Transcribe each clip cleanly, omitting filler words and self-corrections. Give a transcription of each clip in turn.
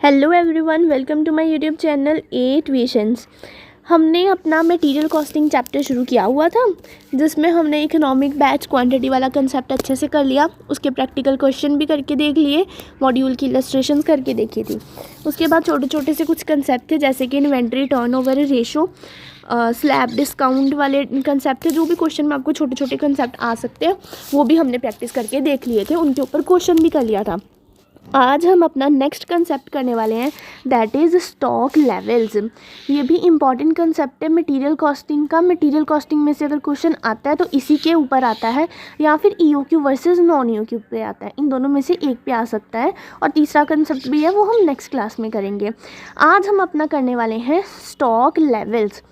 Hello everyone, welcome to my YouTube channel at Visions. हमने अपना material costing chapter शुरू किया हुआ था, जिसमें हमने इकोनॉमिक बैच क्वांटिटी वाला कंसेप्ट अच्छे से कर लिया। उसके प्रैक्टिकल क्वेश्चन भी करके देख लिए, मॉड्यूल की इलस्ट्रेशंस करके देखी थी। उसके बाद छोटे छोटे से कुछ कंसेप्ट थे, जैसे कि inventory turnover ratio, slab discount वाले कंसेप्ट थे। जो भी क्वेश्चन में आपको छोटे छोटे कंसेप्ट आ सकते हैं, वो भी हमने प्रैक्टिस करके देख लिए थे, उनके ऊपर क्वेश्चन भी कर लिया था। आज हम अपना नेक्स्ट कंसेप्ट करने वाले हैं, दैट इज़ स्टॉक लेवल्स। ये भी इम्पॉर्टेंट कंसेप्ट है मटेरियल कॉस्टिंग का। मटेरियल कॉस्टिंग में से अगर क्वेश्चन आता है तो इसी के ऊपर आता है, या फिर ईओक्यू वर्सेस नॉन ईओक्यू पे आता है। इन दोनों में से एक पे आ सकता है, और तीसरा कंसेप्ट भी है, वो हम नेक्स्ट क्लास में करेंगे। आज हम अपना करने वाले हैं स्टॉक लेवल्स।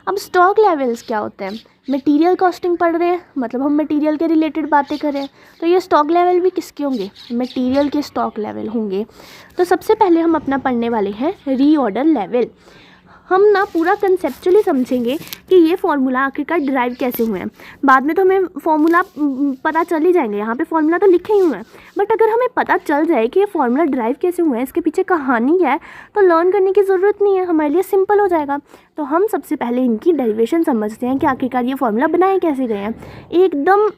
अब स्टॉक लेवल्स क्या होते हैं? मटेरियल कॉस्टिंग पढ़ रहे हैं, मतलब हम मटेरियल के रिलेटेड बातें कर रहे हैं, तो ये स्टॉक लेवल भी किसके होंगे? मटेरियल के स्टॉक लेवल होंगे। तो सबसे पहले हम अपना पढ़ने वाले हैं रीऑर्डर लेवल। हम ना पूरा कंसेप्चुअली समझेंगे कि ये फार्मूला आखिरकार ड्राइव कैसे हुए हैं। बाद में तो हमें फार्मूला पता चल ही जाएंगे, यहाँ पे फार्मूला तो लिखे ही हुए हैं, बट अगर हमें पता चल जाए कि ये फार्मूला ड्राइव कैसे हुए हैं, इसके पीछे कहानी है, तो लर्न करने की ज़रूरत नहीं है, हमारे लिए सिंपल हो जाएगा। तो हम सबसे पहले इनकी डेरिवेशन समझते हैं कि आखिरकार ये फार्मूला बनाए कैसे गए हैं। एकदम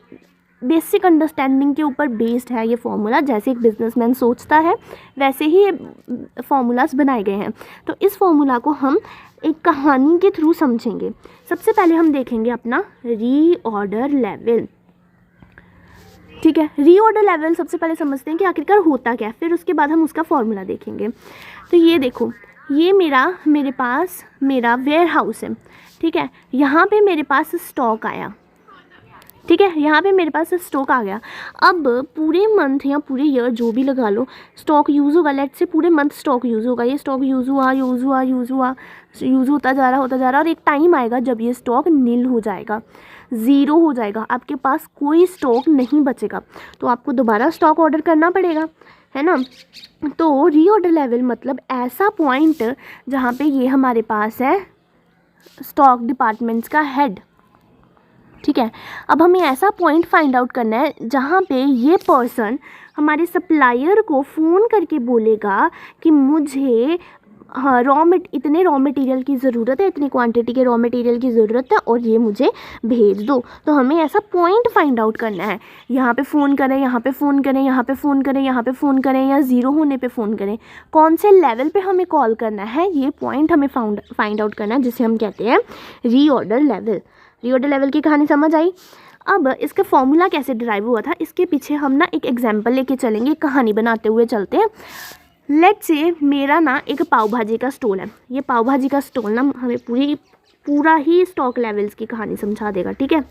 बेसिक अंडरस्टैंडिंग के ऊपर बेस्ड है ये फार्मूला। जैसे एक बिजनेसमैन सोचता है, वैसे ही ये फार्मूलाज बनाए गए हैं। तो इस फार्मूला को हम एक कहानी के थ्रू समझेंगे। सबसे पहले हम देखेंगे अपना रीऑर्डर लेवल। ठीक है, रीऑर्डर लेवल सबसे पहले समझते हैं कि आखिरकार होता क्या है, फिर उसके बाद हम उसका फार्मूला देखेंगे। तो ये देखो, ये मेरे पास मेरा वेयर हाउस है। ठीक है, यहाँ पे मेरे पास स्टॉक आया। ठीक है, यहाँ पे मेरे पास स्टॉक आ गया। अब पूरे मंथ या पूरे ईयर जो भी लगा लो, स्टॉक यूज़ होगा। लेट से पूरे मंथ स्टॉक यूज़ होगा। ये स्टॉक यूज़ होता जा रहा, और एक टाइम आएगा जब ये स्टॉक नील हो जाएगा, ज़ीरो हो जाएगा, आपके पास कोई स्टॉक नहीं बचेगा। तो आपको दोबारा स्टॉक ऑर्डर करना पड़ेगा, है ना। तो रीऑर्डर लेवल मतलब ऐसा पॉइंट जहाँ पे ये हमारे पास है स्टॉक डिपार्टमेंट्स का हेड। ठीक है, अब हमें ऐसा पॉइंट फाइंड आउट करना है जहाँ पे ये पर्सन हमारे सप्लायर को फ़ोन करके बोलेगा कि मुझे इतने रॉ मटेरियल की ज़रूरत है, इतनी क्वांटिटी के रॉ मटेरियल की ज़रूरत है, और ये मुझे भेज दो। तो हमें ऐसा पॉइंट फाइंड आउट करना है। यहाँ पे फ़ोन करें, यहाँ पे फ़ोन करें, यहाँ पे फ़ोन करें, यहाँ पे फ़ोन करें, या ज़ीरो होने पे फ़ोन करें, कौन से लेवल पे हमें कॉल करना है, ये पॉइंट हमें फाइंड आउट करना है, जिसे हम कहते हैं रीऑर्डर लेवल। रीऑर्डर लेवल की कहानी समझ आई। अब इसका फॉर्मूला कैसे डिराइव हुआ था, इसके पीछे हम ना एक एग्जाम्पल लेके चलेंगे, कहानी बनाते हुए चलते हैं। लेट्स से मेरा ना एक पाव भाजी का स्टॉल है। ये पाव भाजी का स्टॉल ना हमें पूरा ही स्टॉक लेवल्स की कहानी समझा देगा। ठीक है,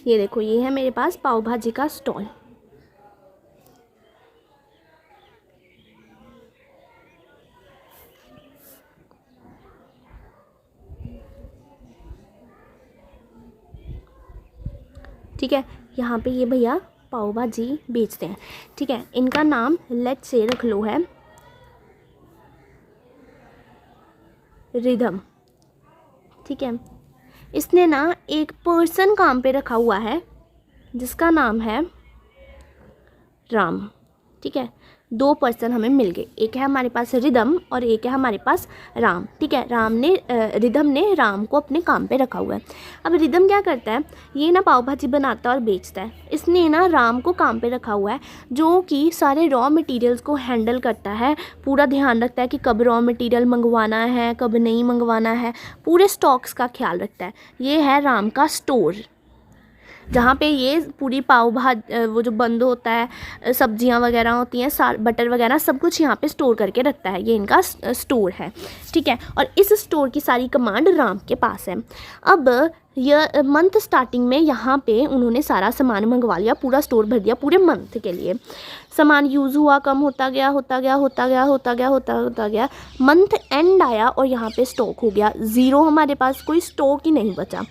ये देखो, ये है मेरे पास पाव भाजी का स्टॉल। ठीक है, यहाँ पे ये भैया पाव भाजी बेचते हैं। ठीक है, इनका नाम लेट्स से रख लो है रिदम। ठीक है, इसने ना एक पर्सन काम पे रखा हुआ है जिसका नाम है राम। ठीक है, दो पर्सन हमें मिल गए, एक है हमारे पास रिदम और एक है हमारे पास राम। ठीक है, रिदम ने राम को अपने काम पे रखा हुआ है। अब रिदम क्या करता है, ये ना पाव भाजी बनाता है और बेचता है। इसने ना राम को काम पे रखा हुआ है, जो कि सारे रॉ मटेरियल्स को हैंडल करता है, पूरा ध्यान रखता है कि कब रॉ मटेरियल मंगवाना है, कब नहीं मंगवाना है, पूरे स्टॉक्स का ख्याल रखता है। ये है राम का स्टोर, जहाँ पे ये पूरी वो जो बंद होता है, सब्जियाँ वगैरह होती हैं, बटर वगैरह सब कुछ यहाँ पे स्टोर करके रखता है। ये इनका स्टोर है। ठीक है, और इस स्टोर की सारी कमांड राम के पास है। अब यह मंथ स्टार्टिंग में यहाँ पे उन्होंने सारा सामान मंगवा लिया, पूरा स्टोर भर दिया पूरे मंथ के लिए। सामान यूज़ हुआ, कम होता गया। मंथ एंड आया और यहाँ पे स्टॉक हो गया ज़ीरो, हमारे पास कोई स्टॉक ही नहीं बचा।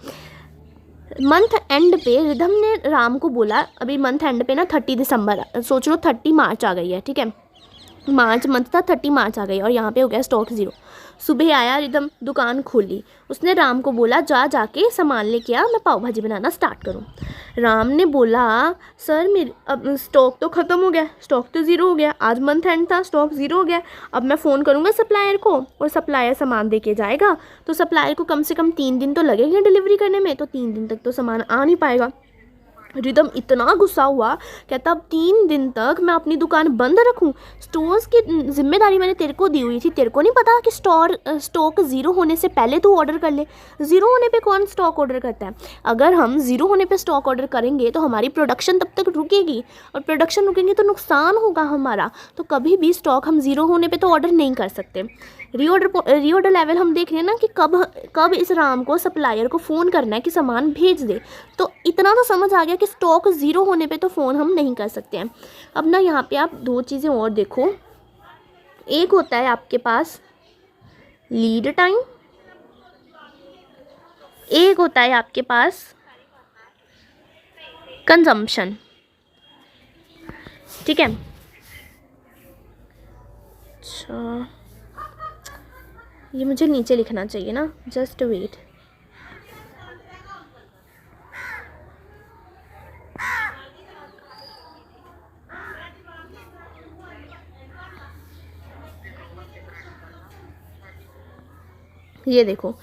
मंथ एंड पे रिदम ने राम को बोला, अभी मंथ एंड पे ना 30 दिसंबर, सोच लो 30 मार्च आ गई है। ठीक है, मार्च मंथ था, 30 मार्च आ गई और यहाँ पे हो गया स्टॉक 0। सुबह आया रिदम, दुकान खोली, उसने राम को बोला जाके सामान लेके आ, मैं पाव भाजी बनाना स्टार्ट करूँ। राम ने बोला सर मेरे अब स्टॉक तो ख़त्म हो गया, स्टॉक तो 0 हो गया, आज मंथ एंड था, स्टॉक 0 हो गया। अब मैं फ़ोन करूँगा सप्लायर को और सप्लायर सामान दे के जाएगा, तो सप्लायर को कम से कम 3 दिन तो लगेंगे डिलीवरी करने में, तो 3 दिन तक तो सामान आ नहीं पाएगा। रिदम इतना गुस्सा हुआ, कहता अब 3 दिन तक मैं अपनी दुकान बंद रखूं? स्टोर्स की जिम्मेदारी मैंने तेरे को दी हुई थी, तेरे को नहीं पता कि स्टॉक 0 होने से पहले तू ऑर्डर कर ले? 0 होने पे कौन स्टॉक ऑर्डर करता है? अगर हम 0 होने पे स्टॉक ऑर्डर करेंगे तो हमारी प्रोडक्शन तब तक रुकेगी, और प्रोडक्शन रुकेंगे तो नुकसान होगा हमारा। तो कभी भी स्टॉक हम 0 होने पर तो ऑर्डर नहीं कर सकते। रीऑर्डर लेवल हम देख रहे हैं ना कि कब इस राम को सप्लायर को फ़ोन करना है कि सामान भेज दे। तो इतना तो समझ आ गया कि स्टॉक 0 होने पे तो फ़ोन हम नहीं कर सकते हैं। अब ना यहाँ पे आप 2 चीज़ें और देखो, एक होता है आपके पास लीड टाइम, एक होता है आपके पास कंजम्पशन। ठीक है, अच्छा ये मुझे नीचे लिखना चाहिए ना, जस्ट वेट। ये देखो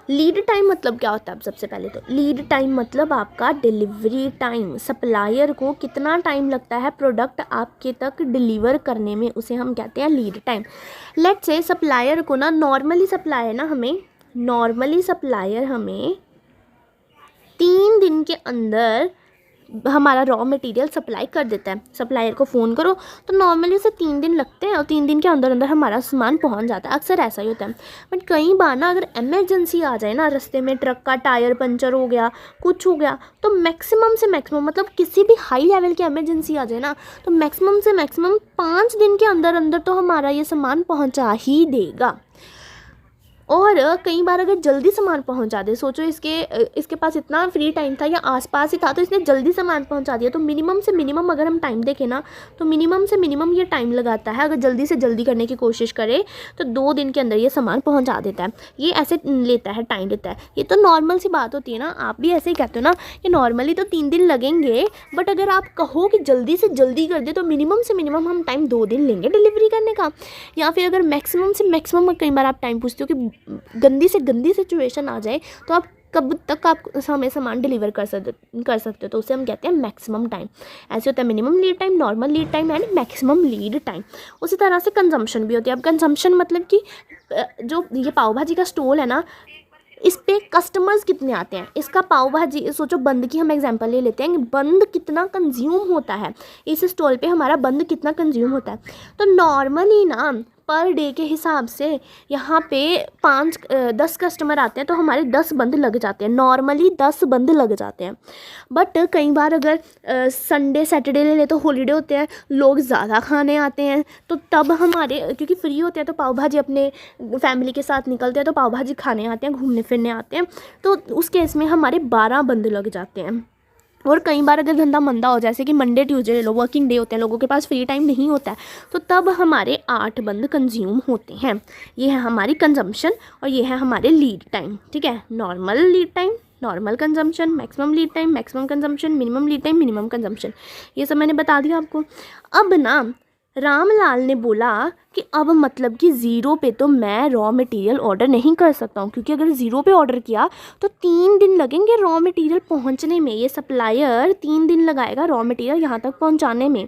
लीड टाइम मतलब क्या होता है। अब सबसे पहले तो लीड टाइम मतलब आपका डिलीवरी टाइम, सप्लायर को कितना टाइम लगता है प्रोडक्ट आपके तक डिलीवर करने में, उसे हम कहते हैं lead time. Let's say supplier को ना नॉर्मली सप्लायर हमें 3 दिन के अंदर हमारा रॉ मटेरियल सप्लाई कर देता है। सप्लायर को फ़ोन करो तो नॉर्मली उसे 3 दिन लगते हैं और 3 दिन के अंदर हमारा सामान पहुंच जाता है, अक्सर ऐसा ही होता है। बट कई बार ना अगर इमरजेंसी आ जाए ना, रास्ते में ट्रक का टायर पंचर हो गया, कुछ हो गया, तो मैक्सिमम से मैक्सिमम मतलब किसी भी हाई लेवल की इमरजेंसी आ जाए ना, तो मैक्सिमम से मैक्सिमम 5 दिन के अंदर तो हमारा ये सामान पहुँचा ही देगा। और कई बार अगर जल्दी सामान पहुंचा दे, सोचो इसके पास इतना फ्री टाइम था या आसपास ही था तो इसने जल्दी सामान पहुंचा दिया, तो मिनिमम से मिनिमम अगर हम टाइम देखें ना तो मिनिमम से मिनिमम ये टाइम लगाता है। अगर जल्दी से जल्दी करने की कोशिश करे तो 2 दिन के अंदर ये सामान पहुंचा देता है। ये ऐसे लेता है, टाइम लेता है। ये तो नॉर्मल सी बात होती है ना, आप भी ऐसे ही कहते हो ना कि नॉर्मली तो 3 दिन लगेंगे, बट अगर आप कहो कि जल्दी से जल्दी कर दे तो मिनिमम से मिनिमम हम टाइम 2 दिन लेंगे डिलीवरी करने का। या फिर अगर मैक्सिमम से मैक्सिमम कई बार आप टाइम पूछते हो कि गंदी से गंदी सिचुएशन आ जाए तो आप कब तक आप हमें सामान डिलीवर कर सकते हो, तो उसे हम कहते हैं मैक्सिमम टाइम। ऐसे होता है minimum lead time, normal lead time and maximum lead time. उसी तरह से कंजम्पशन भी होती है। अब कंजम्पशन मतलब कि जो ये पाव भाजी का स्टॉल है ना, इस पे कस्टमर्स कितने आते हैं, इसका पाव भाजी सोचो बंद की हम एग्जांपल ले लेते हैं, बंद कितना कंज्यूम होता है, इस स्टॉल पे हमारा बंद कितना कंज्यूम होता है। तो नॉर्मली ना पर डे के हिसाब से यहाँ पे 10 कस्टमर आते हैं तो हमारे 10 बंद लग जाते हैं, नॉर्मली 10 बंद लग जाते हैं। बट कई बार अगर संडे सैटरडे ले ले तो हॉलीडे होते हैं, लोग ज़्यादा खाने आते हैं, तो तब हमारे क्योंकि फ्री होते हैं तो पाव भाजी अपने फैमिली के साथ निकलते हैं तो पाव भाजी खाने आते हैं, घूमने फिरने आते हैं, तो उस केस में हमारे 12 बंद लग जाते हैं। और कई बार अगर धंधा मंदा हो, जैसे कि मंडे ट्यूसडे ले लो, वर्किंग डे होते हैं, लोगों के पास फ्री टाइम नहीं होता है, तो तब हमारे 8 बंद कंज्यूम होते हैं। ये है हमारी कंजम्पशन और ये है हमारे लीड टाइम। ठीक है, normal lead time, normal consumption, maximum lead time, maximum consumption, minimum lead time, minimum consumption, ये सब मैंने बता दिया आपको। अब ना रामलाल ने बोला कि अब मतलब कि 0 पे तो मैं रॉ मटेरियल ऑर्डर नहीं कर सकता हूँ, क्योंकि अगर 0 पे ऑर्डर किया तो 3 दिन लगेंगे रॉ मटेरियल पहुँचने में। ये सप्लायर 3 दिन लगाएगा रॉ मटेरियल यहाँ तक पहुँचाने में,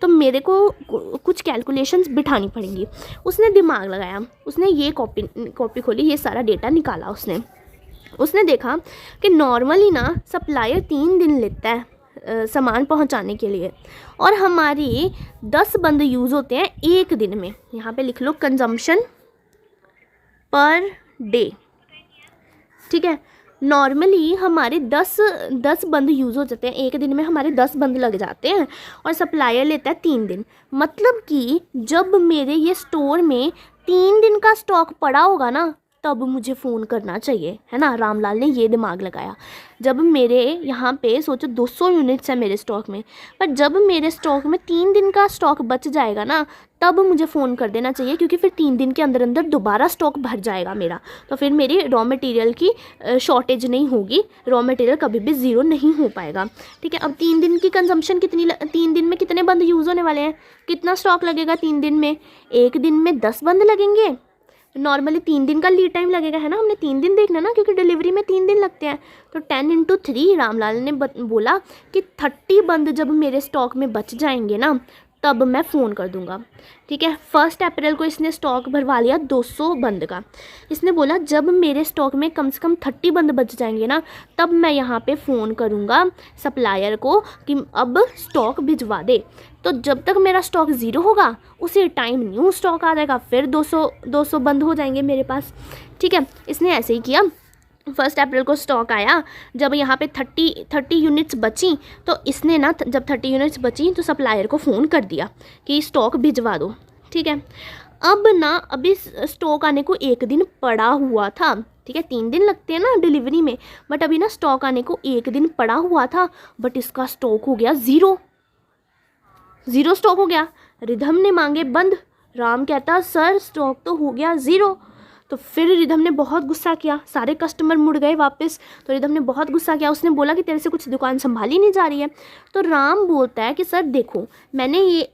तो मेरे को कुछ कैलकुलेशंस बिठानी पड़ेंगी। उसने दिमाग लगाया, उसने ये कॉपी खोली, ये सारा डेटा निकाला। उसने देखा कि नॉर्मली ना सप्लायर 3 दिन लेता है सामान पहुंचाने के लिए, और हमारी 10 बंद यूज़ होते हैं 1 दिन में। यहाँ पे लिख लो कंजम्पशन पर डे। ठीक है, नॉर्मली हमारे 10 बंद यूज़ हो जाते हैं 1 दिन में, हमारे 10 बंद लग जाते हैं, और सप्लायर लेता है 3 दिन। मतलब कि जब मेरे ये स्टोर में 3 दिन का स्टॉक पड़ा होगा ना, तब मुझे फ़ोन करना चाहिए, है ना। रामलाल ने ये दिमाग लगाया। जब मेरे यहाँ पे सोचो 200 यूनिट्स है मेरे स्टॉक में, पर जब मेरे स्टॉक में 3 दिन का स्टॉक बच जाएगा ना, तब मुझे फ़ोन कर देना चाहिए, क्योंकि फिर 3 दिन के अंदर अंदर दोबारा स्टॉक भर जाएगा मेरा, तो फिर मेरी रॉ मटेरियल की शॉर्टेज नहीं होगी, रॉ मटेरियल कभी भी ज़ीरो नहीं हो पाएगा। ठीक है, अब 3 दिन की कंजम्पशन कितनी, 3 दिन में कितने बंद यूज़ होने वाले हैं, कितना स्टॉक लगेगा 3 दिन में, 1 दिन में 10 बंद लगेंगे। नॉर्मली 3 दिन का लीड टाइम लगेगा, है ना, हमने 3 दिन देखना ना, क्योंकि डिलीवरी में 3 दिन लगते हैं। तो 10 × 3 रामलाल ने बोला कि 30 बंद जब मेरे स्टॉक में बच जाएंगे ना, तब मैं फ़ोन कर दूंगा। ठीक है, 1 अप्रैल को इसने स्टॉक भरवा लिया 200 बंद का। इसने बोला जब मेरे स्टॉक में कम से कम 30 बंद बच जाएंगे ना, तब मैं यहाँ पे फ़ोन करूँगा सप्लायर को कि अब स्टॉक भिजवा दे। तो जब तक मेरा स्टॉक ज़ीरो होगा उसी टाइम न्यू स्टॉक आ जाएगा, फिर 200 बंद हो जाएंगे मेरे पास। ठीक है, इसने ऐसे ही किया। 1 अप्रैल को स्टॉक आया, जब यहाँ पे 30 यूनिट्स बची, तो इसने ना जब 30 यूनिट्स बची तो सप्लायर को फ़ोन कर दिया कि स्टॉक भिजवा दो। ठीक है, अब ना अभी स्टॉक आने को 1 दिन पड़ा हुआ था। ठीक है, 3 दिन लगते हैं ना डिलीवरी में, बट अभी ना स्टॉक आने को 1 दिन पड़ा हुआ था, बट इसका स्टॉक हो गया ज़ीरो स्टॉक हो गया। रिधम ने मांगे बंद, राम कहता सर स्टॉक तो हो गया ज़ीरो। तो फिर रिधम ने बहुत गुस्सा किया, सारे कस्टमर मुड़ गए वापस। तो रिधम ने बहुत गुस्सा किया, उसने बोला कि तेरे से कुछ दुकान संभाली नहीं जा रही है। तो राम बोलता है कि सर देखो मैंने ये,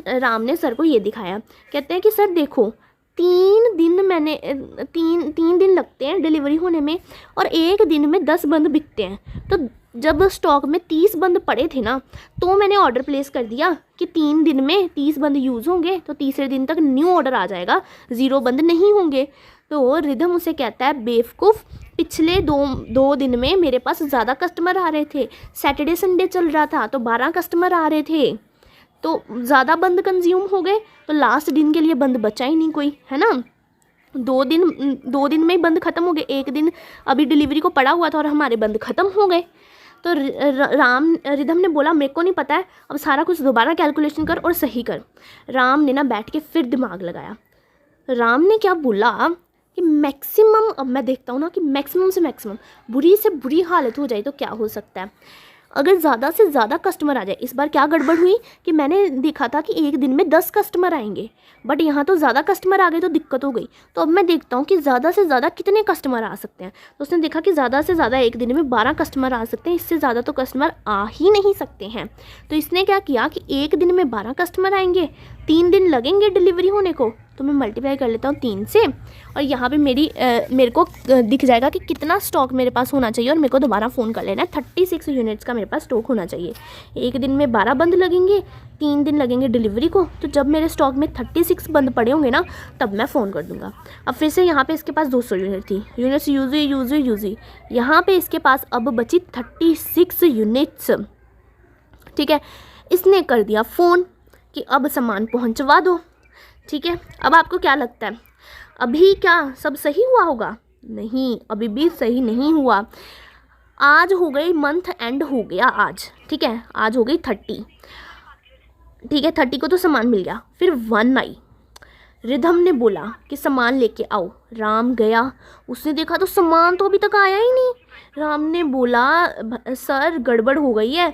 राम ने सर को ये दिखाया, कहते हैं कि सर देखो 3 दिन लगते हैं डिलीवरी होने में, और 1 दिन में 10 बंद बिकते हैं। तो जब स्टॉक में 30 बंद पड़े थे ना, तो मैंने ऑर्डर प्लेस कर दिया कि 3 दिन में 30 बंद यूज़ होंगे, तो तीसरे दिन तक न्यू ऑर्डर आ जाएगा, 0 बंद नहीं होंगे। तो रिधम उसे कहता है बेवकूफ़, पिछले 2 दिन में मेरे पास ज़्यादा कस्टमर आ रहे थे, सैटरडे संडे चल रहा था तो 12 कस्टमर आ रहे थे, तो ज़्यादा बंद कंज्यूम हो गए, तो लास्ट दिन के लिए बंद बचा ही नहीं कोई, है ना। 2 दिन में ही बंद ख़त्म हो गए, 1 दिन अभी डिलीवरी को पड़ा हुआ था और हमारे बंद ख़त्म हो गए। तो रिधम ने बोला मेरे को नहीं पता है, अब सारा कुछ दोबारा कैलकुलेशन कर और सही कर। राम ने ना बैठ के फिर दिमाग लगाया। राम ने क्या बोला कि मैक्सिमम, अब मैं देखता हूँ ना कि मैक्सिमम से मैक्सिमम बुरी से बुरी हालत हो जाए तो क्या हो सकता है, अगर ज़्यादा से ज़्यादा कस्टमर आ जाए। इस बार क्या गड़बड़ हुई कि मैंने देखा था कि 1 दिन में 10 कस्टमर आएंगे, बट यहाँ तो ज़्यादा कस्टमर आ गए तो दिक्कत हो गई। तो अब मैं देखता हूँ कि ज़्यादा से ज़्यादा कितने कस्टमर आ सकते हैं। तो उसने देखा कि ज़्यादा से ज़्यादा 1 दिन में 12 कस्टमर आ सकते हैं, इससे ज़्यादा तो कस्टमर आ ही नहीं सकते हैं। तो इसने क्या किया कि 1 दिन में 12 कस्टमर आएंगे, 3 दिन लगेंगे डिलीवरी होने को, तो मैं मल्टीप्लाई कर लेता हूँ 3 से, और यहाँ पे मेरे को दिख जाएगा कि कितना स्टॉक मेरे पास होना चाहिए, और मेरे को दोबारा फ़ोन कर लेना है। 36 यूनिट्स का मेरे पास स्टॉक होना चाहिए। 1 दिन में 12 बंद लगेंगे, 3 दिन लगेंगे डिलीवरी को, तो जब मेरे स्टॉक में 36 बंद पड़े होंगे ना, तब मैं फ़ोन कर दूँगा। अब फिर से यहाँ पे इसके पास 200 यूनिट थी, यूनिट्स यूज़ हुई, यहाँ पे इसके पास अब बची 36 यूनिट्स। ठीक है, इसने कर दिया फ़ोन कि अब सामान पहुँचवा दो। ठीक है, अब आपको क्या लगता है अभी क्या सब सही हुआ होगा? नहीं, अभी भी सही नहीं हुआ। आज हो गई, मंथ एंड हो गया आज। ठीक है, आज हो गई 30। ठीक है, 30 को तो सामान मिल गया, फिर 1 आई। रिधम ने बोला कि सामान लेके आओ। राम गया, उसने देखा तो सामान तो अभी तक आया ही नहीं। राम ने बोला सर गड़बड़ हो गई है।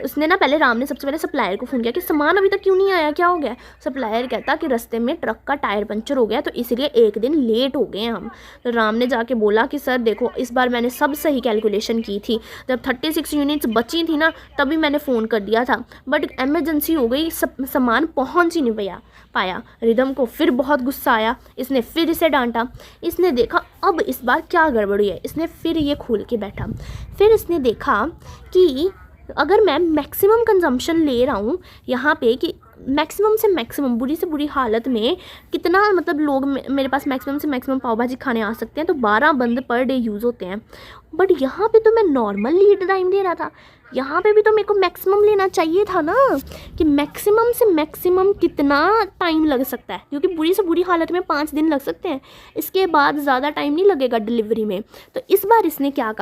उसने ना पहले, राम ने सबसे पहले सप्लायर को फ़ोन किया कि सामान अभी तक क्यों नहीं आया, क्या हो गया। सप्लायर कहता कि रास्ते में ट्रक का टायर पंचर हो गया, तो इसलिए 1 दिन लेट हो गए हम। तो राम ने जाके बोला कि सर देखो इस बार मैंने सब सही कैलकुलेशन की थी, जब 36 यूनिट्स बची थी ना तभी मैंने फ़ोन कर दिया था, बट एमरजेंसी हो गई, सामान पहुँच ही नहीं पाया। रिधम को फिर बहुत गुस्सा आया, इसने फिर इसे डांटा। इसने देखा अब इस बार क्या गड़बड़ हुई है, इसने फिर ये खोल के बैठा। फिर इसने देखा कि अगर मैं मैक्सिमम कंजम्पशन ले रहा हूँ यहाँ पे, कि मैक्सिमम से मैक्सिमम बुरी से बुरी हालत में कितना, मतलब लोग मेरे पास मैक्सिमम से मैक्सिमम पाव भाजी खाने आ सकते हैं, तो 12 बंद पर डे यूज़ होते हैं। बट यहाँ पे तो मैं नॉर्मल लीड टाइम दे रहा था, यहाँ पे भी तो मेरे को मैक्सिमम लेना चाहिए था ना, कि मैक्सिमम से मैक्सिमम कितना टाइम लग सकता है, क्योंकि बुरी से बुरी हालत में 5 दिन लग सकते हैं, इसके बाद ज़्यादा टाइम नहीं लगेगा डिलीवरी में। तो इस बार इसने क्या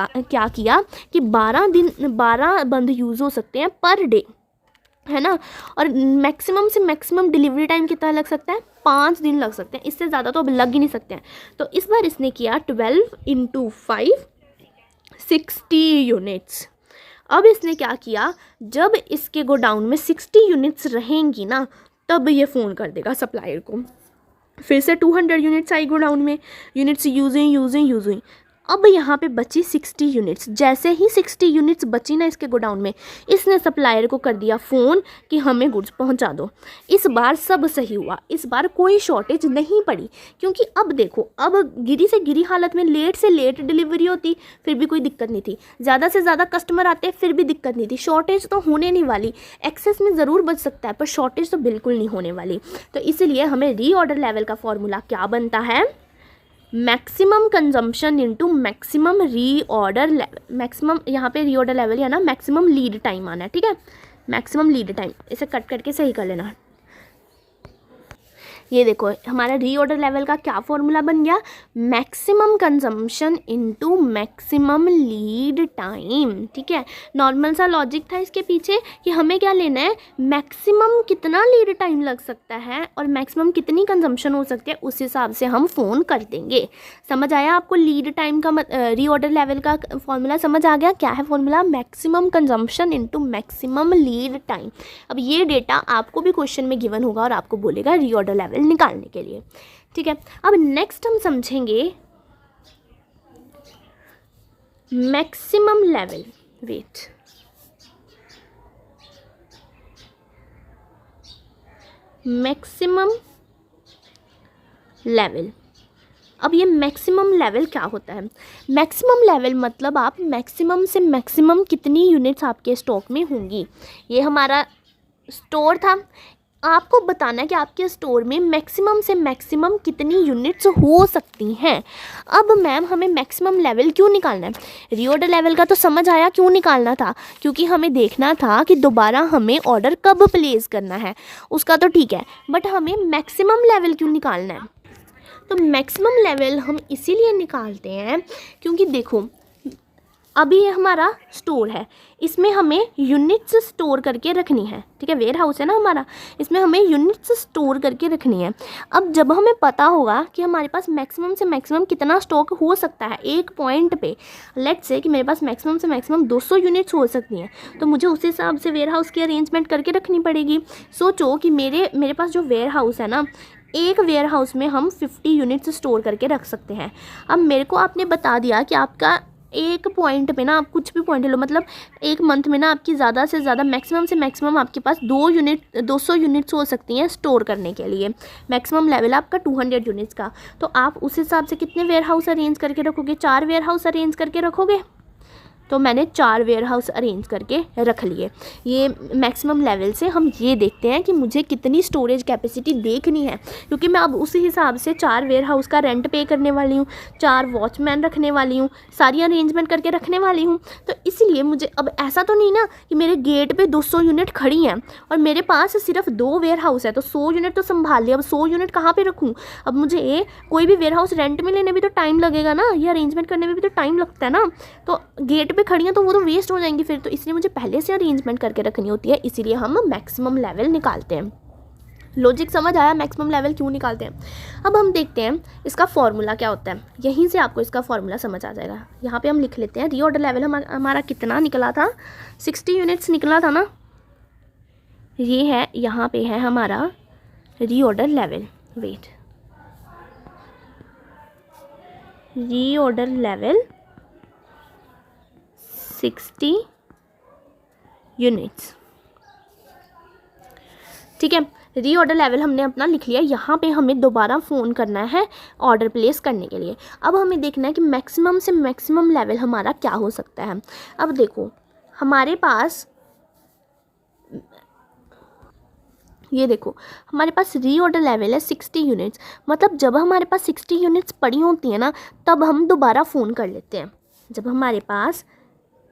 किया कि 12 बंद यूज़ हो सकते हैं पर डे। है ना। और मैक्सिमम से मैक्सिमम डिलीवरी टाइम कितना लग सकता है, 5 दिन लग सकते हैं, इससे ज़्यादा तो अब लग ही नहीं सकते हैं। तो इस बार इसने किया 12 × 5 60 यूनिट्स। अब इसने क्या किया, जब इसके गोडाउन में 60 यूनिट्स रहेंगी ना तब ये फ़ोन कर देगा सप्लायर को। फिर से 200 यूनिट्स आई गोडाउन में, यूनिट्स यूज हुई। अब यहाँ पे बची 60 यूनिट्स। जैसे ही 60 यूनिट्स बची ना इसके गोडाउन में, इसने सप्लायर को कर दिया फ़ोन कि हमें गुड्स पहुँचा दो। इस बार सब सही हुआ, इस बार कोई शॉर्टेज नहीं पड़ी, क्योंकि अब देखो, अब गिरी से गिरी हालत में लेट से लेट डिलीवरी होती फिर भी कोई दिक्कत नहीं थी, ज़्यादा से ज़्यादा कस्टमर आते फिर भी दिक्कत नहीं थी। शॉर्टेज तो होने नहीं वाली, एक्सेस में ज़रूर बच सकता है पर शॉर्टेज तो बिल्कुल नहीं होने वाली। तो इसलिए हमें रीऑर्डर लेवल का फॉर्मूला क्या बनता है, maximum consumption into maximum reorder level. Maximum यहाँ पे रीऑर्डर लेवल है ना, मैक्सिमम लीड टाइम आना है, ठीक है, मैक्सिमम लीड टाइम। इसे कट करके सही कर लेना। ये देखो हमारा रीऑर्डर लेवल का क्या फॉर्मूला बन गया, maximum consumption into maximum lead time. ठीक है, नॉर्मल सा लॉजिक था इसके पीछे कि हमें क्या लेना है, मैक्सिमम कितना लीड टाइम लग सकता है और मैक्सिमम कितनी कंजम्पशन हो सकती है, उस हिसाब से हम फ़ोन कर देंगे। समझ आया आपको लीड टाइम का रीऑर्डर लेवल का फॉर्मूला समझ आ गया। क्या है formula, maximum consumption into maximum lead time. अब ये डेटा आपको भी क्वेश्चन में गिवन होगा और आपको बोलेगा रीऑर्डर लेवल निकालने के लिए। ठीक है, अब नेक्स्ट हम समझेंगे maximum level. Wait, maximum level. अब ये मैक्सिमम लेवल क्या होता है, मैक्सिमम लेवल मतलब आप मैक्सिमम से मैक्सिमम कितनी यूनिट्स आपके स्टॉक में होंगी। ये हमारा स्टोर था, आपको बताना है कि आपके स्टोर में मैक्सिमम से मैक्सिमम कितनी यूनिट्स हो सकती हैं। अब मैम हमें मैक्सिमम लेवल क्यों निकालना है, रीऑर्डर लेवल का तो समझ आया क्यों निकालना था, क्योंकि हमें देखना था कि दोबारा हमें ऑर्डर कब प्लेस करना है, उसका तो ठीक है, बट हमें मैक्सिमम लेवल क्यों निकालना है। तो मैक्सिमम लेवल हम इसीलिए निकालते हैं क्योंकि देखो अभी ये हमारा स्टोर है, इसमें हमें यूनिट्स स्टोर करके रखनी है। ठीक है, वेयर हाउस है ना हमारा, इसमें हमें यूनिट्स स्टोर करके रखनी है। अब जब हमें पता होगा कि हमारे पास मैक्सिमम से मैक्सिमम कितना स्टॉक हो सकता है एक पॉइंट पे, लेट्स से कि मेरे पास मैक्सिमम से मैक्सिमम 200 यूनिट्स हो सकती हैं, तो मुझे उस हिसाब से वेयर हाउस की अरेंजमेंट करके रखनी पड़ेगी। सोचो कि मेरे पास जो वेयर हाउस है ना, एक वेयर हाउस में हम 50 यूनिट्स स्टोर करके रख सकते हैं। अब मेरे को आपने बता दिया कि आपका एक पॉइंट पे ना, आप कुछ भी पॉइंट लो, मतलब एक मंथ में ना आपकी ज़्यादा से ज़्यादा मैक्सिमम से मैक्सिमम आपके पास 200 यूनिट्स हो सकती हैं स्टोर करने के लिए। मैक्सिमम लेवल आपका 200 यूनिट्स का, तो आप उस हिसाब से कितने वेयर हाउस अरेंज करके रखोगे, 4 वेयर हाउस अरेंज करके रखोगे। तो मैंने 4 वेयर हाउस अरेंज करके रख लिए। ये मैक्सिमम लेवल से हम ये देखते हैं कि मुझे कितनी स्टोरेज कैपेसिटी देखनी है, क्योंकि मैं अब उसी हिसाब से 4 वेयर हाउस का रेंट पे करने वाली हूँ, 4 वॉचमैन रखने वाली हूँ, सारी अरेंजमेंट करके रखने वाली हूँ। तो इसलिए मुझे अब ऐसा तो नहीं ना कि मेरे गेट पे 200 यूनिट खड़ी हैं और मेरे पास सिर्फ 2 वेयर हाउस है, तो 100 यूनिट तो संभाल लिया, अब 100 यूनिट कहाँ पर रखूँ। अब मुझे कोई भी वेयर हाउस रेंट में लेने भी तो टाइम लगेगा ना, ये अरेंजमेंट करने में भी तो टाइम लगता है ना, तो गेट पे खड़ी हैं तो वो तो वेस्ट हो जाएंगी फिर, तो इसलिए मुझे पहले से अरेंजमेंट करके रखनी होती है, इसीलिए हम मैक्सिमम लेवल निकालते हैं। लॉजिक समझ आया मैक्सिमम लेवल क्यों निकालते हैं। अब हम देखते हैं इसका फॉर्मूला क्या होता है, यहीं से आपको इसका फॉर्मूला समझ आ जाएगा। यहाँ पे हम लिख लेते हैं रीऑर्डर लेवल हमारा कितना निकला था, 60 यूनिट्स निकला था ना, ये है, यहाँ पे है हमारा reorder level. Wait, reorder level 60 units. ठीक है, रीऑर्डर लेवल हमने अपना लिख लिया। यहाँ पे हमें दोबारा फ़ोन करना है ऑर्डर प्लेस करने के लिए। अब हमें देखना है कि मैक्सिमम से मैक्सिमम लेवल हमारा क्या हो सकता है। अब देखो हमारे पास, ये देखो हमारे पास रीऑर्डर लेवल है 60 यूनिट्स, मतलब जब हमारे पास 60 यूनिट्स पड़ी होती हैं ना, तब हम दोबारा फ़ोन कर लेते हैं। जब हमारे पास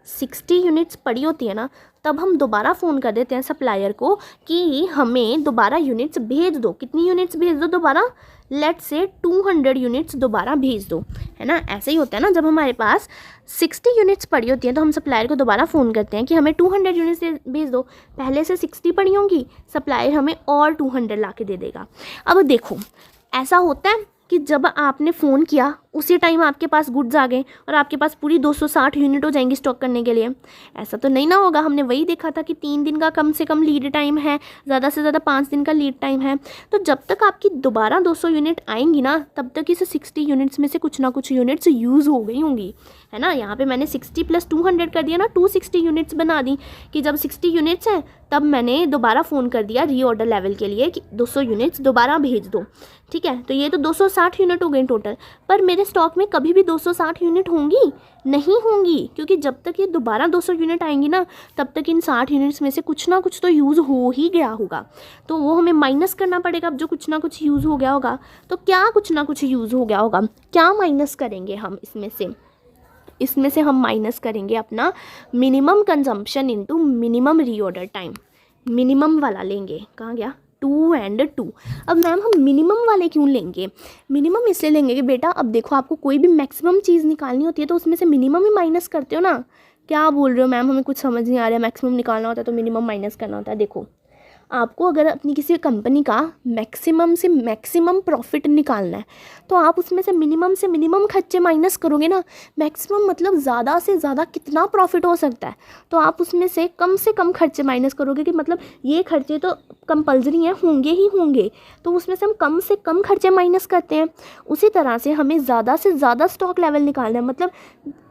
60 यूनिट्स पड़ी होती है ना, तब हम दोबारा फ़ोन कर देते हैं सप्लायर को कि हमें दोबारा यूनिट्स भेज दो। कितनी यूनिट्स भेज दो दोबारा? लेट्स से 200 यूनिट्स दोबारा भेज दो, है ना। ऐसे ही होता है ना, जब हमारे पास 60 यूनिट्स पड़ी होती हैं तो हम सप्लायर को दोबारा फ़ोन करते हैं कि हमें 200 यूनिट्स भेज दो। पहले से 60 पड़ी होंगी, सप्लायर हमें और 200 ला के दे देगा। अब देखो, ऐसा होता है कि जब आपने फ़ोन किया उसी टाइम आपके पास गुड्स आ गए और आपके पास पूरी 260 यूनिट हो जाएंगी स्टॉक करने के लिए। ऐसा तो नहीं ना होगा। हमने वही देखा था कि 3 दिन का कम से कम लीड टाइम है, ज़्यादा से ज़्यादा 5 दिन का लीड टाइम है। तो जब तक आपकी दोबारा 200 यूनिट आएंगी ना, तब तक इस 60 यूनिट्स में से कुछ ना कुछ यूनिट्स यूज़ हो गई होंगी, है ना। यहाँ पे मैंने 60 + 200 कर दिया ना, 260 यूनिट्स बना दी कि जब 60 यूनिट्स हैं तब मैंने दोबारा फ़ोन कर दिया रीऑर्डर लेवल के लिए कि 200 यूनिट्स दोबारा भेज दो, ठीक है। तो ये तो 260 यूनिट हो गई टोटल, पर मेरे स्टॉक में कभी भी 260 यूनिट होंगी नहीं होंगी, क्योंकि जब तक ये दोबारा 200 यूनिट आएंगी ना, तब तक इन 60 यूनिट्स में से कुछ ना कुछ तो यूज़ हो ही गया होगा। तो वो हमें माइनस करना पड़ेगा। अब जो कुछ ना कुछ यूज़ हो गया होगा, तो क्या कुछ ना कुछ यूज़ हो गया होगा, क्या माइनस करेंगे हम इसमें से हम माइनस करेंगे अपना minimum consumption into minimum reorder time. Minimum वाला लेंगे, कहाँ गया, 2 और 2। अब मैम हम मिनिमम वाले क्यों लेंगे? मिनिमम इसलिए लेंगे कि बेटा अब देखो, आपको कोई भी मैक्सिमम चीज़ निकालनी होती है तो उसमें से मिनिमम ही माइनस करते हो ना। क्या बोल रहे हो मैम, हमें कुछ समझ नहीं आ रहा है। मैक्सिमम निकालना होता है तो मिनिमम माइनस करना होता है। देखो, आपको अगर अपनी किसी कंपनी का मैक्सिमम से मैक्सिमम प्रॉफिट निकालना है तो आप उसमें से मिनिमम खर्चे माइनस करोगे ना। मैक्सिमम मतलब ज़्यादा से ज़्यादा कितना प्रॉफिट हो सकता है, तो आप उसमें से कम खर्चे माइनस करोगे कि मतलब ये खर्चे तो कंपल्सरी हैं, होंगे ही होंगे, तो उसमें से हम कम खर्चे माइनस करते हैं। उसी तरह से हमें ज़्यादा से ज़्यादा स्टॉक लेवल निकालना है, मतलब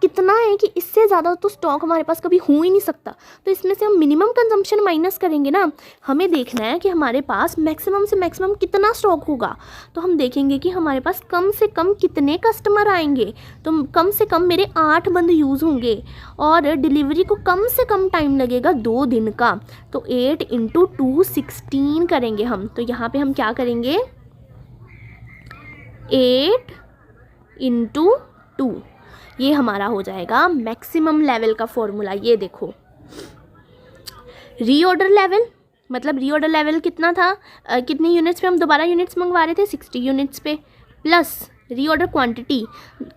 कितना है कि इससे ज़्यादा तो स्टॉक हमारे पास कभी हो ही नहीं सकता। तो इसमें से हम मिनिमम कंजम्पशन माइनस करेंगे ना। हमें देखना है कि हमारे पास मैक्सिमम से मैक्सिमम कितना स्टॉक होगा, तो हम देखेंगे कि हमारे पास कम से कम कितने कस्टमर आएंगे। तो कम से कम मेरे 8 बंद यूज़ होंगे और डिलीवरी को कम से कम टाइम लगेगा 2 दिन का। तो 8 × 2 16 करेंगे हम। तो यहाँ पे हम क्या करेंगे, 8 × 2, ये हमारा हो जाएगा मैक्सिमम लेवल का फॉर्मूला। ये देखो, रीऑर्डर लेवल मतलब रीऑर्डर लेवल कितना था, कितनी यूनिट्स पे हम दोबारा यूनिट्स मंगवा रहे थे, 60 यूनिट्स पे, प्लस रीऑर्डर क्वांटिटी,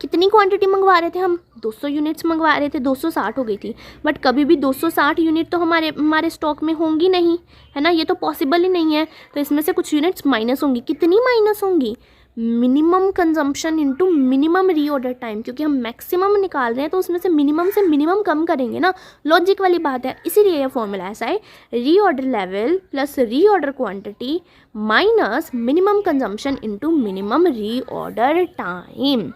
कितनी क्वांटिटी मंगवा रहे थे हम, 200 यूनिट्स मंगवा रहे थे, 260 हो गई थी। बट कभी भी 260 यूनिट तो हमारे स्टॉक में होंगी नहीं, है ना, ये तो पॉसिबल ही नहीं है। तो इसमें से कुछ यूनिट्स माइनस होंगी। कितनी माइनस होंगी, minimum consumption into minimum reorder time, क्योंकि हम मैक्सिमम निकाल रहे हैं तो उसमें से मिनिमम कम करेंगे ना। लॉजिक वाली बात है, इसीलिए ये फॉर्मूला ऐसा है, reorder level plus reorder quantity minus minimum consumption into minimum reorder time.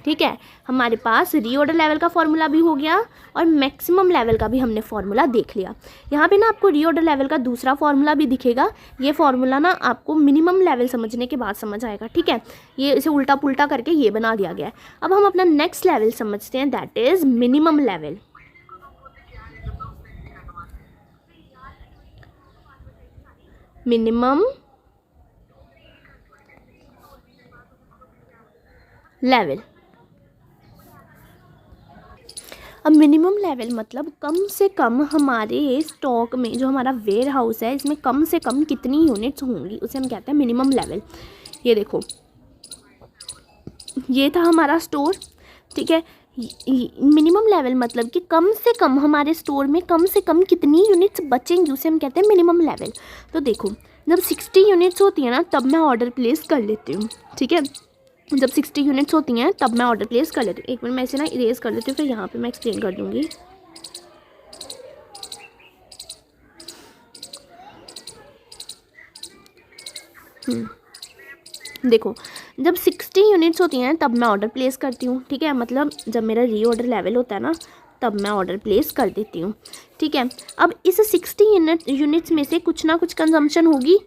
ठीक है, हमारे पास रीऑर्डर लेवल का फॉर्मूला भी हो गया और मैक्सिमम लेवल का भी हमने फॉर्मूला देख लिया। यहाँ पे ना आपको रीऑर्डर लेवल का दूसरा फॉर्मूला भी दिखेगा। ये फॉर्मूला ना आपको मिनिमम लेवल समझने के बाद समझ आएगा, ठीक है। ये इसे उल्टा पुल्टा करके ये बना दिया गया है। अब हम अपना नेक्स्ट लेवल समझते हैं, that is minimum level. Minimum level, अब मिनिमम लेवल मतलब कम से कम हमारे स्टॉक में, जो हमारा वेयर हाउस है, इसमें कम से कम कितनी यूनिट्स होंगी, उसे हम कहते हैं मिनिमम लेवल। ये देखो, ये था हमारा स्टोर, ठीक है। मिनिमम लेवल मतलब कि कम से कम हमारे स्टोर में कम से कम कितनी यूनिट्स बचेंगी, उसे हम कहते हैं मिनिमम लेवल। तो देखो, जब 60 यूनिट्स होती है ना, तब मैं ऑर्डर प्लेस कर लेती हूँ, ठीक है। जब 60 यूनिट्स होती हैं तब मैं ऑर्डर प्लेस कर लेती हूँ। एक मिनट मैं इसे ना इरेज कर लेती हूँ, फिर यहाँ पे मैं एक्सप्लेन कर दूँगी। देखो, जब 60 यूनिट्स होती हैं तब मैं ऑर्डर प्लेस करती हूँ, ठीक है। मतलब जब मेरा रीऑर्डर लेवल होता है ना, तब मैं ऑर्डर प्लेस कर देती हूँ, ठीक है। अब इस 60 यूनिट्स में से कुछ ना कुछ कंजम्पशन होगी।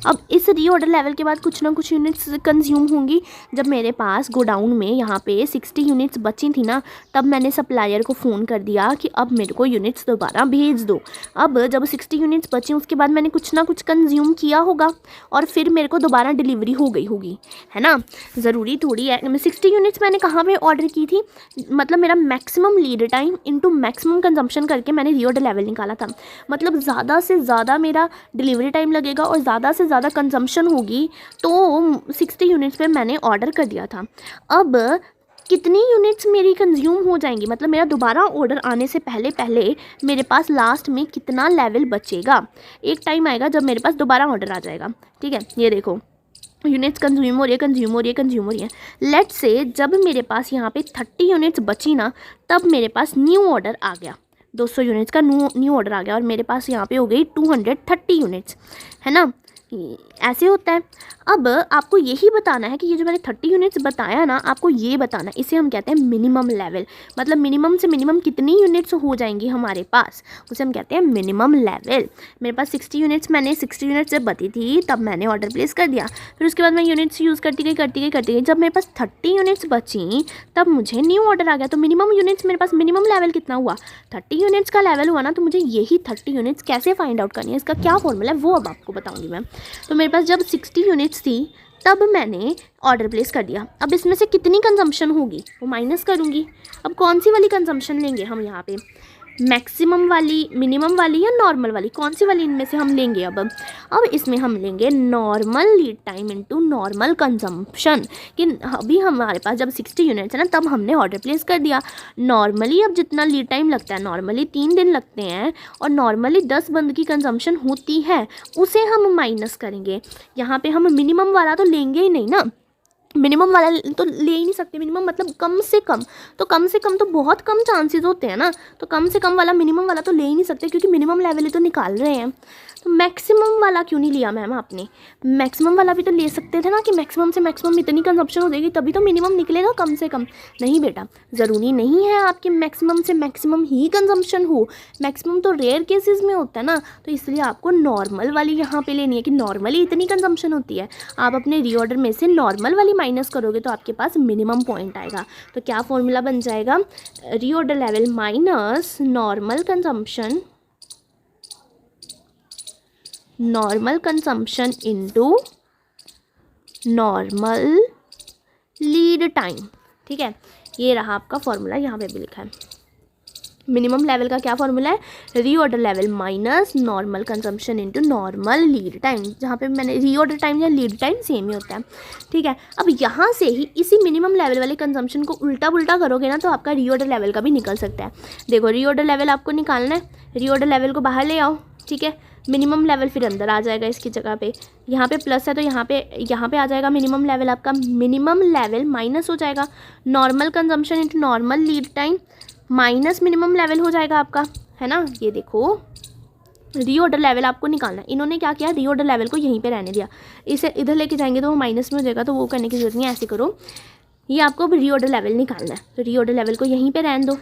अब इस रीऑर्डर लेवल के बाद कुछ ना कुछ यूनिट्स कंज्यूम होंगी। जब मेरे पास गोडाउन में यहाँ पे 60 यूनिट्स बची थी ना, तब मैंने सप्लायर को फ़ोन कर दिया कि अब मेरे को यूनिट्स दोबारा भेज दो। अब जब 60 यूनिट्स बची उसके बाद मैंने कुछ ना कुछ कंज्यूम किया होगा और फिर मेरे को दोबारा डिलीवरी हो गई होगी, है ना। ज़रूरी थोड़ी है। 60 यूनिट्स मैंने कहाँ पे ऑर्डर की थी, मतलब मेरा maximum lead time into maximum consumption करके मैंने रीऑर्डर लेवल निकाला था। मतलब ज़्यादा से ज़्यादा मेरा डिलीवरी टाइम लगेगा और ज़्यादा से ज़्यादा कंजम्पशन होगी, तो 60 यूनिट्स पे मैंने ऑर्डर कर दिया था। अब कितनी यूनिट्स मेरी कंज्यूम हो जाएंगी, मतलब मेरा दोबारा ऑर्डर आने से पहले पहले मेरे पास लास्ट में कितना लेवल बचेगा। एक टाइम आएगा जब मेरे पास दोबारा ऑर्डर आ जाएगा, ठीक है। ये देखो यूनिट्स कंज्यूम हो रही है। लेट्स से जब मेरे पास यहाँ पे 30 यूनिट्स बची ना, तब मेरे पास न्यू ऑर्डर आ गया, 200 यूनिट्स का न्यू ऑर्डर आ गया और मेरे पास यहाँ पे हो गई 230 यूनिट्स, है ना। ऐसे होता है। अब आपको यही बताना है कि ये जो मैंने 30 यूनिट्स बताया ना, आपको ये बताना है, इसे हम कहते हैं मिनिमम लेवल। मतलब मिनिमम से मिनिमम कितनी यूनिट्स हो जाएंगी हमारे पास, उसे हम कहते हैं मिनिमम लेवल। मेरे पास 60 यूनिट्स, मैंने 60 यूनिट्स जब बची थी तब मैंने ऑर्डर प्लेस कर दिया। फिर उसके बाद मैं यूनिट्स यूज़ करती गई। जब मेरे पास 30 यूनिट्स बची तब मुझे न्यू ऑर्डर आ गया। तो मिनिमम यूनिट्स, मेरे पास मिनिमम लेवल कितना हुआ, 30 यूनिट्स का लेवल हुआ ना। तो मुझे यही 30 यूनिट्स कैसे फाइंड आउट करनी है, इसका क्या फॉर्मूला है वो अब आपको बताऊँगी मैं। तो मेरे पास जब 60 यूनिट्स थी तब मैंने ऑर्डर प्लेस कर दिया। अब इसमें से कितनी कंजम्पशन होगी वो माइनस करूँगी। अब कौन सी वाली कंजम्पशन लेंगे हम यहाँ पे, मैक्सिमम वाली, मिनिमम वाली या नॉर्मल वाली, कौन सी वाली इनमें से हम लेंगे। अब इसमें हम लेंगे normal lead time into normal consumption. कि अभी हमारे पास जब 60 यूनिट्स है ना, तब हमने ऑर्डर प्लेस कर दिया। नॉर्मली अब जितना लीड टाइम लगता है, नॉर्मली 3 दिन लगते हैं और नॉर्मली 10 बंद की कंजम्पशन होती है, उसे हम माइनस करेंगे। यहाँ पे हम मिनिमम वाला तो लेंगे ही नहीं ना, मिनिमम वाला तो ले ही नहीं सकते। मिनिमम मतलब कम से कम, तो कम से कम तो बहुत कम चांसेस होते हैं ना, तो कम से कम वाला, मिनिमम वाला तो ले ही नहीं सकते क्योंकि मिनिमम लेवल ही तो निकाल रहे हैं। तो मैक्सिमम वाला क्यों नहीं लिया मैम आपने, मैक्सिमम वाला भी तो ले सकते थे ना कि मैक्सिमम से मैक्सिमम इतनी कंजप्शन हो जाएगी तभी तो मिनिमम निकलेगा कम से कम। नहीं बेटा, ज़रूरी नहीं है आपके मैक्सिमम से मैक्सिमम ही कंजम्पशन हो, मैक्सिमम तो रेयर केसेस में होता है ना। तो इसलिए आपको नॉर्मल वाली यहाँ पे लेनी है कि नॉर्मली इतनी कंजम्पशन होती है। आप अपने रीऑर्डर में से नॉर्मल वाली माइनस करोगे तो आपके पास मिनिमम पॉइंट आएगा। तो क्या फॉर्मूला बन जाएगा, reorder level minus normal consumption into normal lead time. ठीक है, ये रहा आपका फॉर्मूला, यहाँ पे भी लिखा है। मिनिमम लेवल का क्या फॉर्मूला है, reorder level minus normal consumption into normal lead time, जहाँ पे मैंने रीऑर्डर टाइम या लीड टाइम सेम ही होता है। ठीक है, अब यहाँ से ही इसी मिनिमम लेवल वाले कंजम्पशन को उल्टा पुल्टा करोगे ना तो आपका रीऑर्डर लेवल का भी निकल सकता है। देखो, रीऑर्डर लेवल आपको निकालना है, रीऑर्डर लेवल को बाहर ले आओ। ठीक है, मिनिमम लेवल फिर अंदर आ जाएगा इसकी जगह पे, यहाँ पे प्लस है तो यहाँ पे आ जाएगा मिनिमम लेवल। आपका मिनिमम लेवल माइनस हो जाएगा normal consumption into normal lead time minus minimum level हो जाएगा आपका, है ना। ये देखो, रीऑर्डर लेवल आपको निकालना है। इन्होंने क्या किया, रीऑर्डर लेवल को यहीं पे रहने दिया, इसे इधर लेके जाएंगे तो वो माइनस में हो जाएगा, तो वो करने की जरूरत नहीं है। ऐसे करो, ये आपको रीऑर्डर लेवल निकालना है तो रीऑर्डर लेवल को यहीं पे रहने दो,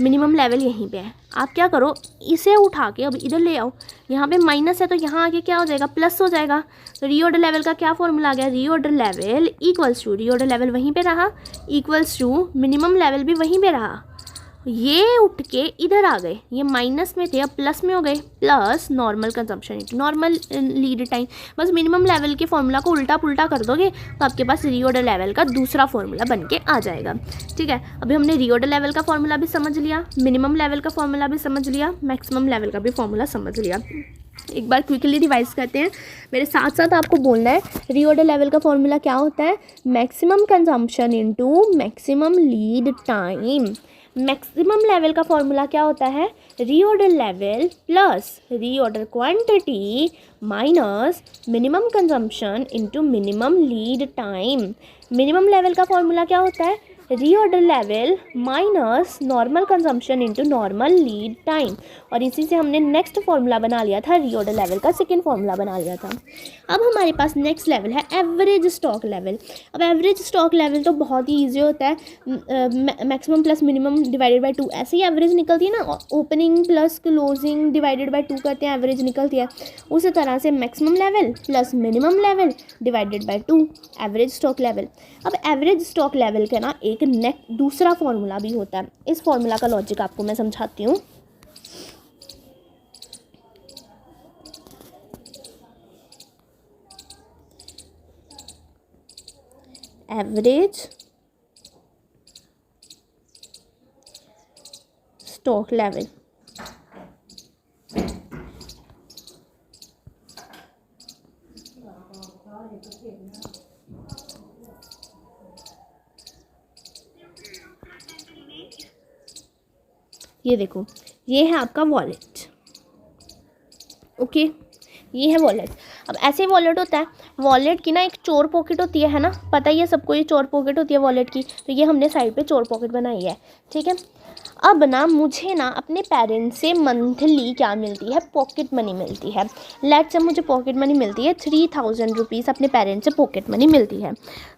मिनिमम लेवल यहीं पे है। आप क्या करो, इसे उठा के अब इधर ले आओ, यहाँ पे माइनस है तो यहाँ आके क्या हो जाएगा, प्लस हो जाएगा। तो रीऑर्डर लेवल का क्या फॉर्मूला आ गया, reorder level equals to, reorder level वहीं पे रहा, इक्वल्स टू मिनिमम लेवल भी वहीं पे रहा। ये उठ के इधर आ गए, ये माइनस में थे अब प्लस में हो गए, plus normal consumption normal lead time. बस मिनिमम लेवल के फॉर्मूला को उल्टा पुल्टा कर दोगे तो आपके पास रीऑर्डर लेवल का दूसरा फॉर्मूला बन के आ जाएगा। ठीक है, अभी हमने रीऑर्डर लेवल का फॉर्मूला भी समझ लिया, मिनिमम लेवल का फॉर्मूला भी समझ लिया, मैक्सिमम लेवल का भी फॉर्मूला समझ लिया। एक बार क्विकली रिवाइज करते हैं, मेरे साथ साथ आपको बोलना है। रीऑर्डर लेवल का फॉर्मूला क्या होता है, maximum consumption into maximum lead time. Maximum level का फॉर्मूला क्या होता है, reorder level plus reorder quantity minus minimum consumption into minimum lead time. Minimum level का फॉर्मूला क्या होता है, reorder level minus normal consumption into normal lead time, और इसी से हमने नेक्स्ट फॉर्मूला बना लिया था, रीऑर्डर लेवल का सेकंड फॉर्मूला बना लिया था। अब हमारे पास नेक्स्ट लेवल है एवरेज स्टॉक लेवल। अब एवरेज स्टॉक लेवल तो बहुत ही ईजी होता है, maximum plus minimum divided by 2, ऐसे ही एवरेज निकलती है ना, opening plus closing divided by 2 करते हैं, एवरेज निकलती है। उसी तरह से maximum level plus minimum level divided by 2, average stock level. अब एवरेज स्टॉक लेवल का ना एक दूसरा फॉर्मूला भी होता है, इस फॉर्मूला का लॉजिक आपको मैं समझाती हूँ। एवरेज स्टॉक लेवल, ये देखो, ये है आपका वॉलेट। ओके, ये है वॉलेट। अब ऐसे वॉलेट होता है, वॉलेट की ना एक चोर पॉकेट होती है ना, पता ही है सबको, ये चोर पॉकेट होती है वॉलेट की, तो ये हमने साइड पे चोर पॉकेट बनाई है। ठीक है, अब ना मुझे ना अपने पेरेंट्स से मंथली क्या मिलती है, पॉकेट मनी मिलती है। लेट्स से मुझे पॉकेट मनी मिलती है 3000 रुपीज़, अपने पेरेंट्स से पॉकेट मनी मिलती है।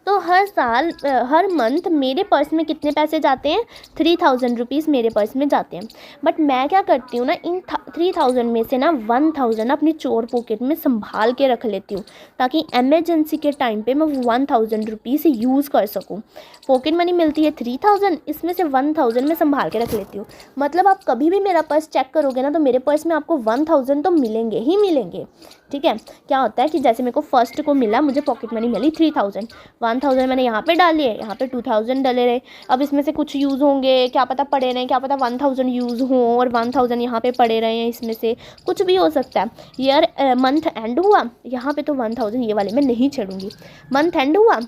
तो हर साल हर मंथ मेरे पर्स में कितने पैसे जाते हैं, 3000 रुपीज़ मेरे पर्स में जाते हैं। बट मैं क्या करती हूँ ना, इन 3000 में से ना 1000 अपनी चोर पॉकेट में संभाल के रख लेती हूँ, ताकि एमरजेंसी के टाइम पे मैं 1000 रुपीज़ यूज़ कर सकूँ। पॉकेट मनी मिलती है 3000, इसमें से 1000 मैं संभाल के रख लेती हूँ। मतलब आप कभी भी मेरा पर्स चेक करोगे ना, तो मेरे पर्स में आपको 1000 तो मिलेंगे ही मिलेंगे। ठीक है, क्या होता है कि जैसे मेरे को फर्स्ट को मिला, मुझे पॉकेट मनी मिली 3000, 1000 मैंने यहाँ पे डाल लिए, यहाँ पे 2000 डले रहे। अब इसमें से कुछ यूज़ होंगे, क्या पता पड़े रहें, क्या पता 1000 यूज़ हों और 1000 यहाँ पे पड़े रहे हैं, इसमें से कुछ भी हो सकता है। ईयर मंथ एंड हुआ, यहाँ पे तो 1000 ये वाले मैं नहीं छेड़ूंगी। मंथ एंड हुआ,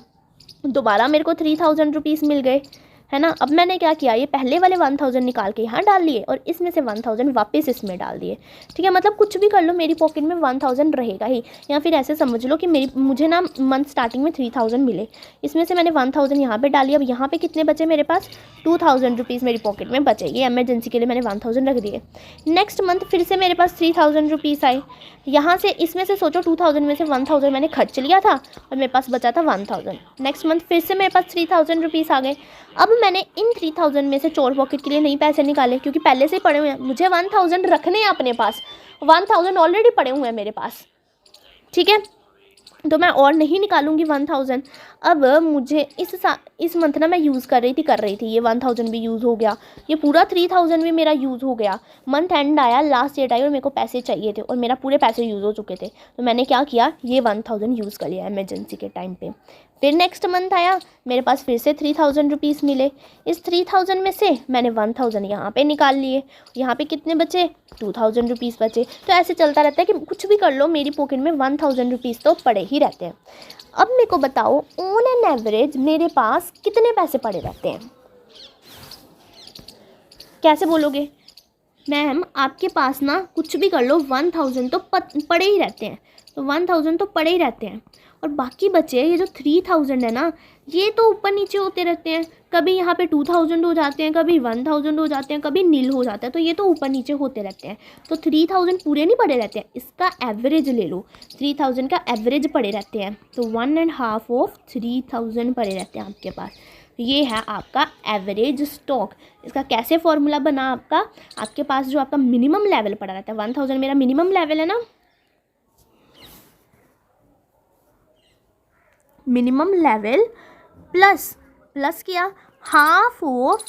दोबारा मेरे को 3000 रुपीज़ मिल गए, है ना। अब मैंने क्या किया, ये पहले वाले 1000 निकाल के यहाँ डाल लिए और इसमें से 1000 वापस इसमें डाल दिए। ठीक है, मतलब कुछ भी कर लो, मेरी पॉकेट में 1000 रहेगा ही। या फिर ऐसे समझ लो कि मुझे ना मंथ स्टार्टिंग में 3000 मिले, इसमें से मैंने 1000 यहाँ पे डाली। अब यहाँ पे कितने बचे मेरे पास, 2000 रुपीज़ मेरी पॉकेट में बचे। ये एमरजेंसी के लिए मैंने 1000 रख दिए। नेक्स्ट मंथ फिर से मेरे पास 3000 रुपीज़ आए, यहाँ से इसमें से सोचो 2000 में से 1000 मैंने खर्च लिया था और मेरे पास बचा था 1000। नेक्स्ट मंथ फिर से मेरे पास 3000 रुपीज़ आ गए। अब मैंने इन 3000 में से चोर पॉकेट के लिए नहीं पैसे निकाले, क्योंकि पहले से ही पड़े हुए हैं, मुझे 1000 रखने हैं अपने पास, 1000 ऑलरेडी पड़े हुए हैं मेरे पास। ठीक है, तो मैं और नहीं निकालूंगी 1000। अब मुझे इस मंथ ना मैं यूज़ कर रही थी, ये 1000 भी यूज़ हो गया, ये पूरा 3000 भी मेरा यूज़ हो गया। मंथ एंड आया, लास्ट डेट आई और मेरे को पैसे चाहिए थे और मेरा पूरे पैसे यूज़ हो चुके थे, तो मैंने क्या किया, ये 1000 यूज़ कर लिया इमरजेंसी के टाइम पे। फिर नेक्स्ट मंथ आया, मेरे पास फिर से 3000 रुपीज़ मिले। इस 3000 में से मैंने 1000 यहाँ पे निकाल लिए, यहाँ पे कितने बचे, 2000 रुपीज़ बचे। तो ऐसे चलता रहता है कि कुछ भी कर लो, मेरी पॉकेट में 1000 रुपीज़ तो पड़े ही रहते हैं। अब मेरे को बताओ, ऑन एन एवरेज मेरे पास कितने पैसे पड़े रहते हैं। कैसे बोलोगे, मैम आपके पास ना कुछ भी कर लो 1000 तो पड़े ही रहते हैं, तो 1000 तो पड़े ही रहते हैं, और बाकी बचे ये जो 3000 है ना, ये तो ऊपर नीचे होते रहते हैं, कभी यहाँ पे 2000 हो जाते हैं, कभी 1000 हो जाते हैं, कभी नील हो जाता है, तो ये तो ऊपर नीचे होते रहते हैं। तो 3000 पूरे नहीं पड़े रहते हैं, इसका एवरेज ले लो, 3000 का एवरेज पड़े रहते हैं, तो 1.5 ऑफ 3000 पड़े रहते हैं आपके पास। ये है आपका एवरेज स्टॉक। इसका कैसे फॉर्मूला बना आपके पास जो आपका मिनिमम लेवल पड़ा रहता है, 1000 मेरा मिनिमम लेवल है ना, मिनिमम लेवल प्लस किया हाफ ऑफ,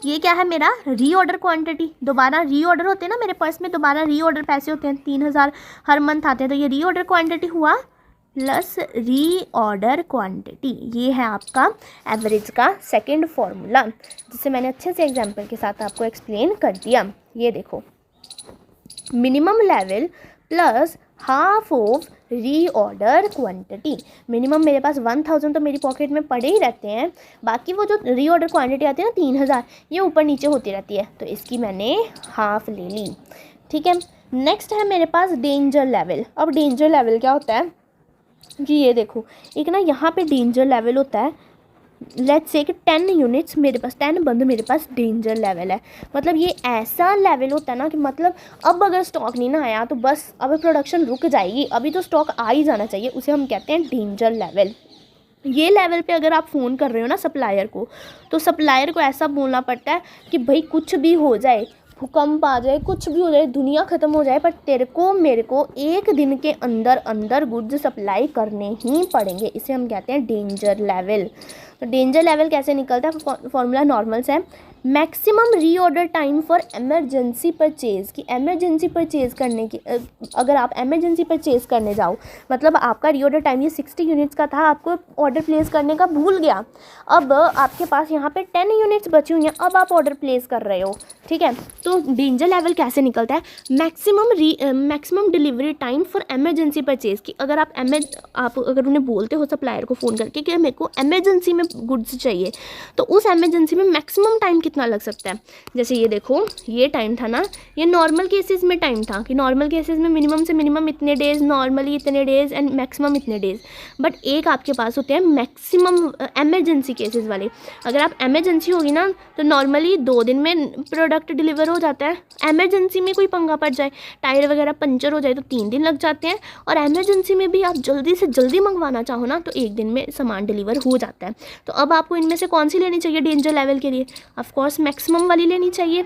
ये क्या है मेरा, रीऑर्डर क्वांटिटी। दोबारा रीऑर्डर होते हैं ना मेरे पर्स में, दोबारा रीऑर्डर पैसे होते हैं, 3000 हर मंथ आते हैं, तो ये रीऑर्डर क्वांटिटी हुआ प्लस रीऑर्डर क्वांटिटी। ये है आपका एवरेज का सेकंड फॉर्मूला, जिसे मैंने अच्छे से एग्जांपल के साथ आपको एक्सप्लेन कर दिया। ये देखो, minimum level plus half of reorder quantity. Minimum मेरे पास 1000 तो मेरी पॉकेट में पड़े ही रहते हैं, बाकी वो जो रीऑर्डर क्वांटिटी आती है ना 3000, ये ऊपर नीचे होती रहती है, तो इसकी मैंने हाफ ले ली। ठीक है, नेक्स्ट है मेरे पास डेंजर लेवल। अब डेंजर लेवल क्या होता है जी, ये देखो, एक ना यहाँ पे डेंजर लेवल होता है, लेट्स से कि 10 यूनिट्स मेरे पास, 10 बंद मेरे पास डेंजर लेवल है। मतलब ये ऐसा लेवल होता है ना कि मतलब अब अगर स्टॉक नहीं ना आया तो बस अब प्रोडक्शन रुक जाएगी, अभी तो स्टॉक आ ही जाना चाहिए, उसे हम कहते हैं डेंजर लेवल। ये लेवल पे अगर आप फ़ोन कर रहे हो ना सप्लायर को, तो सप्लायर को ऐसा बोलना पड़ता है कि भाई कुछ भी हो जाए, भूकंप आ जाए, कुछ भी हो जाए, दुनिया ख़त्म हो जाए, पर तेरे को मेरे को 1 दिन के अंदर अंदर गुड्स सप्लाई करने ही पड़ेंगे। इसे हम कहते हैं डेंजर लेवल। तो डेंजर लेवल कैसे निकलता है? फॉर्मूला नॉर्मल से है, maximum reorder time for emergency purchase. कि एमरजेंसी परचेज़ करने की, अगर आप एमरजेंसी परचेज़ करने जाओ, मतलब आपका रीऑर्डर टाइम ये 60 यूनिट्स का था, आपको ऑर्डर प्लेस करने का भूल गया, अब आपके पास यहाँ पे 10 यूनिट्स बची हुई हैं, अब आप ऑर्डर प्लेस कर रहे हो, ठीक है। तो डेंजर लेवल कैसे निकलता है? Maximum delivery time for emergency purchase. कि अगर आप अगर उन्हें बोलते हो सप्लायर को फ़ोन करके कि मेरे को एमरजेंसी में गुड्स चाहिए, तो उस एमरजेंसी में मैक्सिमम टाइम कितना लग सकता है? जैसे ये देखो, ये टाइम था ना, ये नॉर्मल केसेस में टाइम था कि नॉर्मल केसेस में मिनिमम से मिनिमम इतने डेज़, नॉर्मली इतने डेज़ एंड मैक्सिमम इतने डेज़। बट एक आपके पास होते हैं मैक्सिमम एमरजेंसी केसेस वाले। अगर आप एमरजेंसी होगी ना तो नॉर्मली 2 दिन में प्रोडक्ट डिलीवर हो जाता है। एमरजेंसी में कोई पंगा पड़ जाए, टायर वगैरह पंचर हो जाए तो 3 दिन लग जाते हैं, और एमरजेंसी में भी आप जल्दी से जल्दी मंगवाना चाहो ना तो 1 दिन में सामान डिलीवर हो जाता है। तो अब आपको इनमें से कौन सी लेनी चाहिए डेंजर लेवल के लिए? ऑफ कोर्स मैक्सिमम वाली लेनी चाहिए।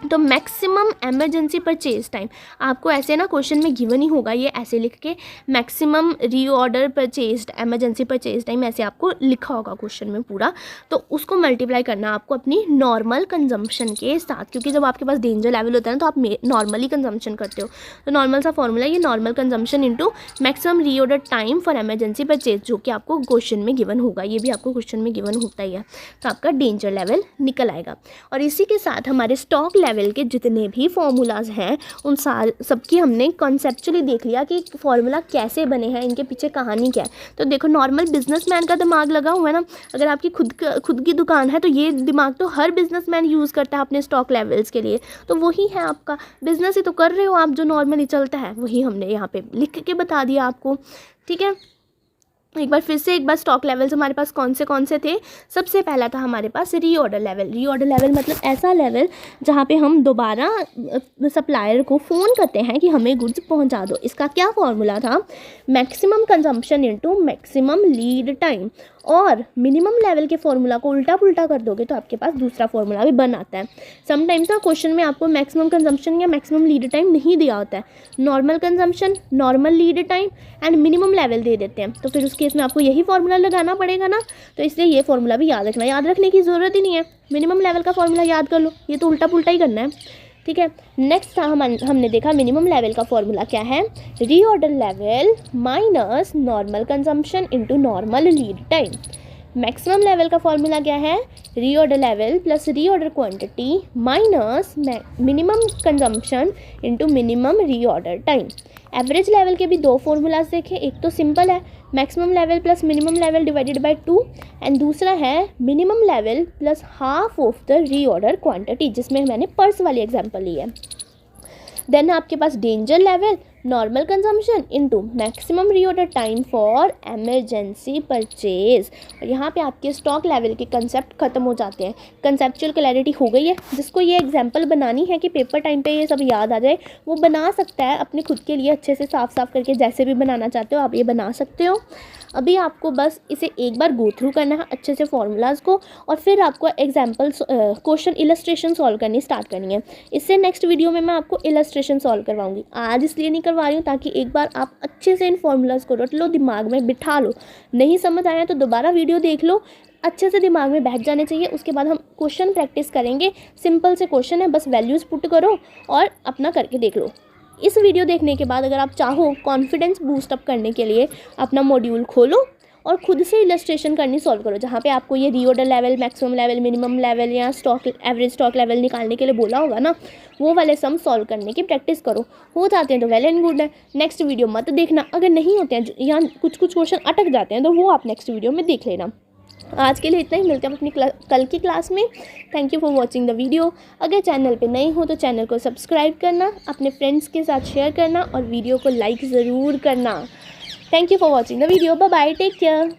तो मैक्सिमम एमरजेंसी परचेज टाइम आपको ऐसे ना क्वेश्चन में गिवन ही होगा, ये ऐसे लिख के maximum reorder purchased emergency purchase time ऐसे आपको लिखा होगा क्वेश्चन में पूरा। तो उसको मल्टीप्लाई करना आपको अपनी नॉर्मल कंजम्पशन के साथ, क्योंकि जब आपके पास डेंजर लेवल होता है ना तो आप नॉर्मली कंजम्पशन करते हो। तो नॉर्मल सा फॉर्मूला ये normal consumption into maximum reorder time for emergency purchase, जो कि आपको क्वेश्चन में गिवन होगा। ये भी आपको क्वेश्चन में गिवन होता ही है, तो आपका डेंजर लेवल निकल आएगा। और इसी के साथ हमारे स्टॉक लेवल के जितने भी फॉर्मूलाज हैं उन सबकी हमने कॉन्सेप्चुअली देख लिया कि फॉर्मूला कैसे बने हैं, इनके पीछे कहानी क्या है। तो देखो, नॉर्मल बिजनेसमैन का दिमाग लगा हुआ है ना, अगर आपकी खुद की दुकान है तो ये दिमाग तो हर बिजनेसमैन यूज़ करता है अपने स्टॉक लेवल्स के लिए। तो वही है आपका बिजनेस ही तो कर रहे हो आप, जो नॉर्मली चलता है वही हमने यहाँ पे लिख के बता दिया आपको, ठीक है। एक बार फिर से स्टॉक लेवल्स हमारे पास कौन से थे? सबसे पहला था हमारे पास रीऑर्डर लेवल। रीऑर्डर लेवल मतलब ऐसा लेवल जहाँ पे हम दोबारा सप्लायर को फ़ोन करते हैं कि हमें गुड्स पहुँचा दो। इसका क्या फॉर्मूला था? Maximum consumption into maximum lead time. और मिनिमम लेवल के फॉर्मूला को उल्टा पुल्टा कर दोगे तो आपके पास दूसरा फॉर्मूला भी बन आता है। समटाइम्स ना क्वेश्चन में आपको मैक्सिमम कंजम्पशन या मैक्सिमम लीड टाइम नहीं दिया होता है, normal consumption, normal lead time and minimum level दे देते हैं। तो फिर उस केस में आपको यही फॉर्मूला लगाना पड़ेगा ना, तो इसलिए ये फॉर्मूला भी याद रखना। याद रखने की ज़रूरत ही नहीं है, मिनिमम लेवल का फॉर्मूला याद कर लो, ये तो उल्टा पुल्टा ही करना है, ठीक है। नेक्स्ट हमने देखा मिनिमम लेवल का फॉर्मूला क्या है? Reorder level minus normal consumption into normal lead time. Maximum level का फॉर्मूला क्या है? Reorder level plus reorder quantity minus minimum consumption into minimum reorder time. Average level के भी 2 फॉर्मूलाज देखे, एक तो सिंपल है maximum level plus minimum level divided by 2 and दूसरा है minimum level plus half of the reorder quantity, जिसमें मैंने पर्स वाली एग्जांपल ली है। देन आपके पास danger level normal consumption into maximum reorder time for emergency purchase. और यहाँ पे आपके स्टॉक लेवल के कंसेप्ट खत्म हो जाते हैं। कंसेप्चुअल क्लैरिटी हो गई है? जिसको ये एग्जांपल बनानी है कि पेपर टाइम पे ये सब याद आ जाए, वो बना सकता है अपने खुद के लिए अच्छे से साफ करके, जैसे भी बनाना चाहते हो आप ये बना सकते हो। अभी आपको बस इसे एक बार गो थ्रू करना है अच्छे से फॉर्मूलाज़ को, और फिर आपको एग्जाम्पल्स क्वेश्चन इलस्ट्रेशन सॉल्व करनी स्टार्ट करनी है। इससे नेक्स्ट वीडियो में मैं आपको इलस्ट्रेशन सॉल्व करवाऊंगी। आज इसलिए नहीं करवा रही हूँ ताकि एक बार आप अच्छे से इन फॉर्मूलाज़ को रट लो, दिमाग में बिठा लो। नहीं समझ आया तो दोबारा वीडियो देख लो, अच्छे से दिमाग में बैठ जाने चाहिए। उसके बाद हम क्वेश्चन प्रैक्टिस करेंगे। सिंपल से क्वेश्चन है, बस वैल्यूज़ पुट करो और अपना करके देख लो। इस वीडियो देखने के बाद अगर आप चाहो कॉन्फिडेंस बूस्ट अप करने के लिए अपना मॉड्यूल खोलो और खुद से इलस्ट्रेशन करनी सॉल्व करो, जहाँ पे आपको ये reorder level, maximum level, minimum level या एवरेज स्टॉक लेवल निकालने के लिए बोला होगा ना, वो वाले सम सॉल्व करने की प्रैक्टिस करो। हो जाते हैं तो वेल एंड गुड है, नेक्स्ट वीडियो मत देखना। अगर नहीं होते हैं या कुछ क्वेश्चन अटक जाते हैं तो वो आप नेक्स्ट वीडियो में देख लेना। आज के लिए इतना ही, मिलते हैं अपनी कल की क्लास में। Thank you for watching the video. अगर चैनल पे नए हो तो चैनल को सब्सक्राइब करना, अपने फ्रेंड्स के साथ शेयर करना और वीडियो को लाइक ज़रूर करना। Thank you for watching the video. Bye bye, take care.